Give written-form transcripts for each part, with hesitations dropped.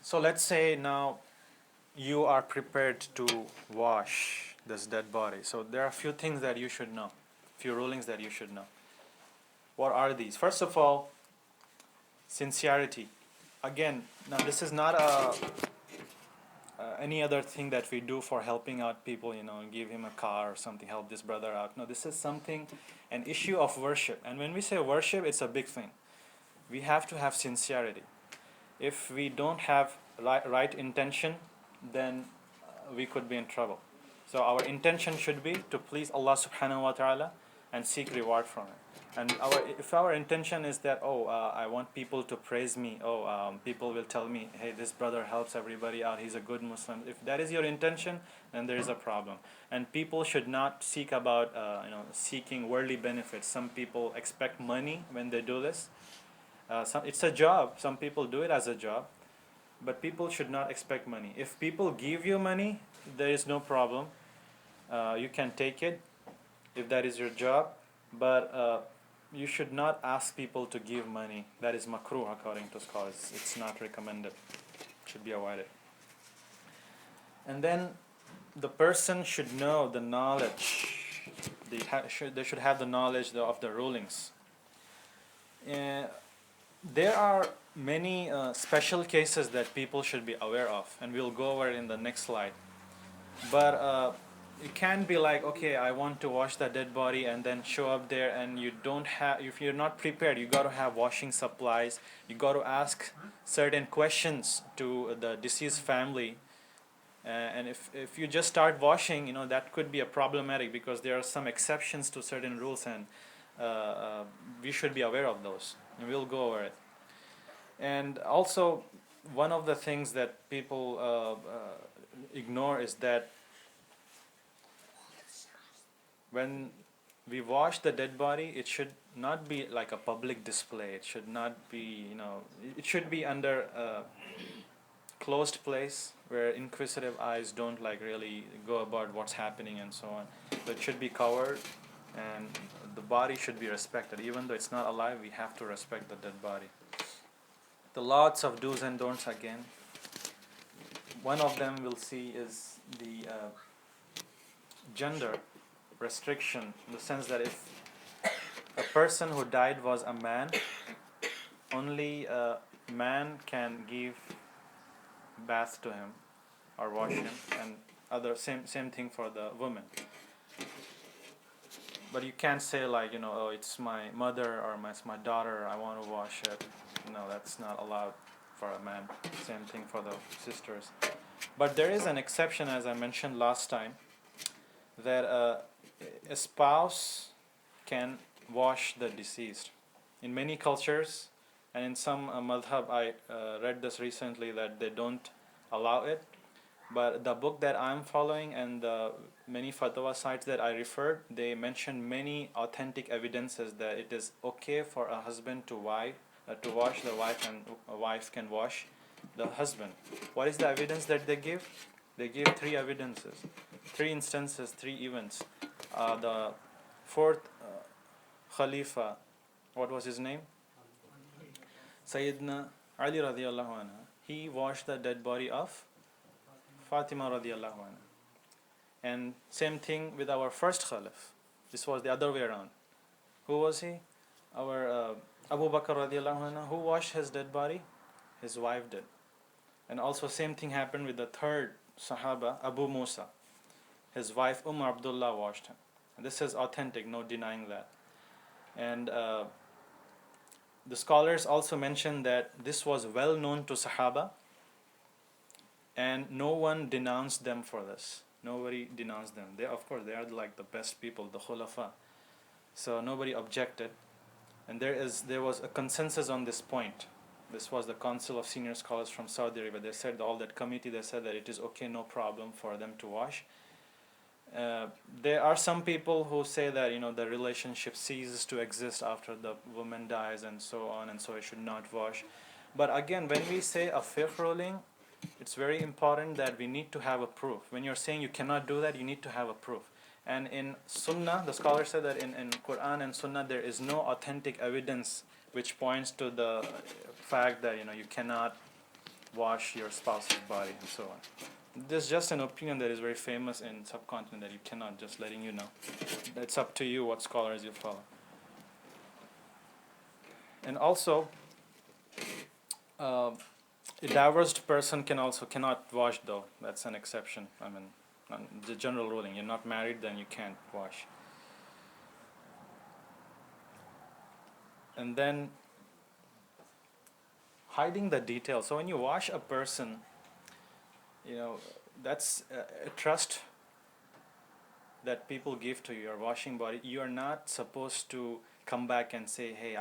So let's say now you are prepared to wash this dead body. So there are a few things that you should know, few rulings that you should know. What are these? First of all, sincerity. Again, now this is not any other thing that we do for helping out people, give him a car or something, help this brother out. No, this is something, an issue of worship. And when we say worship, it's a big thing. We have to have sincerity. If we don't have right intention, then we could be in trouble. So our intention should be to please Allah subhanahu wa ta'ala and seek reward from it. And if our intention is that, I want people to praise me, people will tell me, hey, this brother helps everybody out, he's a good Muslim. If that is your intention, then there is a problem. And people should not seek about, seeking worldly benefits. Some people expect money when they do this. It's a job. Some people do it as a job. But people should not expect money. If people give you money, there is no problem. You can take it if that is your job. But you should not ask people to give money. That is makruh according to scholars. It's not recommended. It should be avoided. And then the person should know the knowledge. They should have the knowledge of the rulings. There are many special cases that people should be aware of, and we'll go over it in the next slide. But it can be like, okay, I want to wash the dead body, and then show up there, and you don't have, if you're not prepared, you got to have washing supplies, you got to ask certain questions to the deceased family. And if you just start washing, that could be a problematic, because there are some exceptions to certain rules, and we should be aware of those, and we'll go over it. And also, one of the things that people ignore is that when we wash the dead body, it should not be like a public display. It should not be, it should be under a closed place where inquisitive eyes don't really go about what's happening and so on. So it should be covered, and the body should be respected. Even though it's not alive, we have to respect the dead body. The lots of do's and don'ts again. One of them we'll see is the gender restriction, in the sense that if a person who died was a man, only a man can give bath to him or wash him, and same thing for the woman. But you can't say it's my mother or it's my daughter, I want to wash it. No, that's not allowed for a man. Same thing for the sisters. But there is an exception, as I mentioned last time, that a spouse can wash the deceased. In many cultures, and in some madhab, I read this recently, that they don't allow it. But the book that I'm following and the many fatwa sites that I referred, they mention many authentic evidences that it is okay for a husband to wash the wife, and a wife can wash the husband. What is the evidence that they give? They give 3 evidences, 3 instances, 3 events. The 4th Khalifa, what was his name? Sayyidina Ali radiallahu anha. He washed the dead body of Fatima radiallahu anha. And same thing with our first Khalif. This was the other way around. Who was he? Our Abu Bakr radiallahu anhu. Who washed his dead body? His wife did. And also same thing happened with the 3rd Sahaba, Abu Musa. His wife Abdullah washed him. And this is authentic, no denying that. And the scholars also mention that this was well known to Sahaba, and no one denounced them for this. Nobody denounced them. Of course, they are like the best people, the Khulafa. So nobody objected. And there was a consensus on this point. This was the Council of Senior Scholars from Saudi Arabia. They said, all that committee, they said that it is okay, no problem for them to wash. There are some people who say that the relationship ceases to exist after the woman dies and so on, and so it should not wash. But again, when we say a fiqh ruling, it's very important that we need to have a proof. When you're saying you cannot do that, you need to have a proof. And in Sunnah, the scholars said that in Quran and Sunnah, there is no authentic evidence which points to the fact that you cannot wash your spouse's body and so on. This is just an opinion that is very famous in subcontinent that you cannot, just letting you know. It's up to you what scholars you follow. And also, a divorced person cannot wash though. That's an exception. I mean, the general ruling. You're not married, then you can't wash. And then hiding the details. So when you wash a person, that's a trust that people give to your washing body. You are not supposed to come back and say, hey,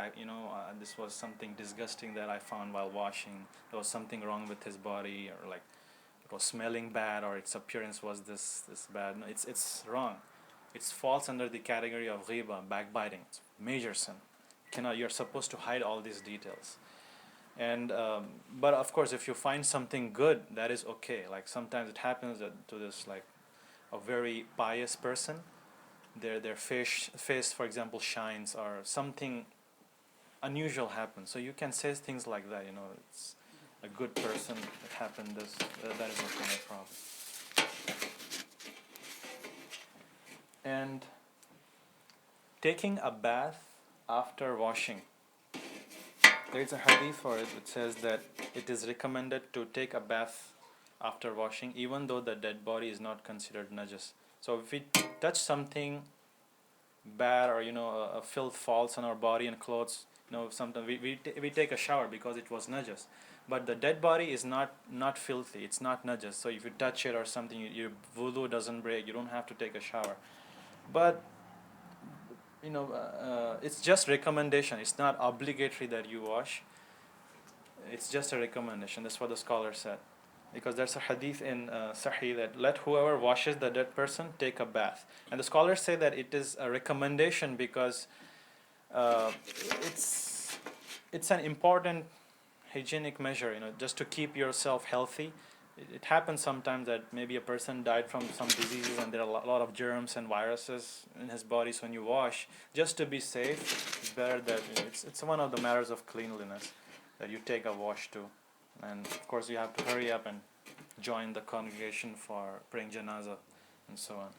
this was something disgusting that I found while washing. There was something wrong with his body, or like it was smelling bad, or its appearance was this bad. No, it's wrong. It falls under the category of ghiba, backbiting. It's major sin. You're supposed to hide all these details. And but of course, if you find something good, that is okay. Like sometimes it happens to this, like a very pious person, their face for example shines, or something unusual happens. So you can say things like that. It's a good person. It happened this. That is okay, no problem. And taking a bath after washing. There is a hadith for it which says that it is recommended to take a bath after washing, even though the dead body is not considered najas. So if we touch something bad, or a filth falls on our body and clothes, sometimes we take a shower because it was najas. But the dead body is not filthy. It's not najas. So if you touch it or something, your wudu doesn't break. You don't have to take a shower. But it's just recommendation. It's not obligatory that you wash. It's just a recommendation. That's what the scholar said. Because there's a hadith in Sahih that let whoever washes the dead person take a bath. And the scholars say that it is a recommendation because it's an important hygienic measure, just to keep yourself healthy. It happens sometimes that maybe a person died from some diseases and there are a lot of germs and viruses in his body. So when you wash, just to be safe, it's better that it's one of the matters of cleanliness that you take a wash too. And of course you have to hurry up and join the congregation for praying janazah and so on.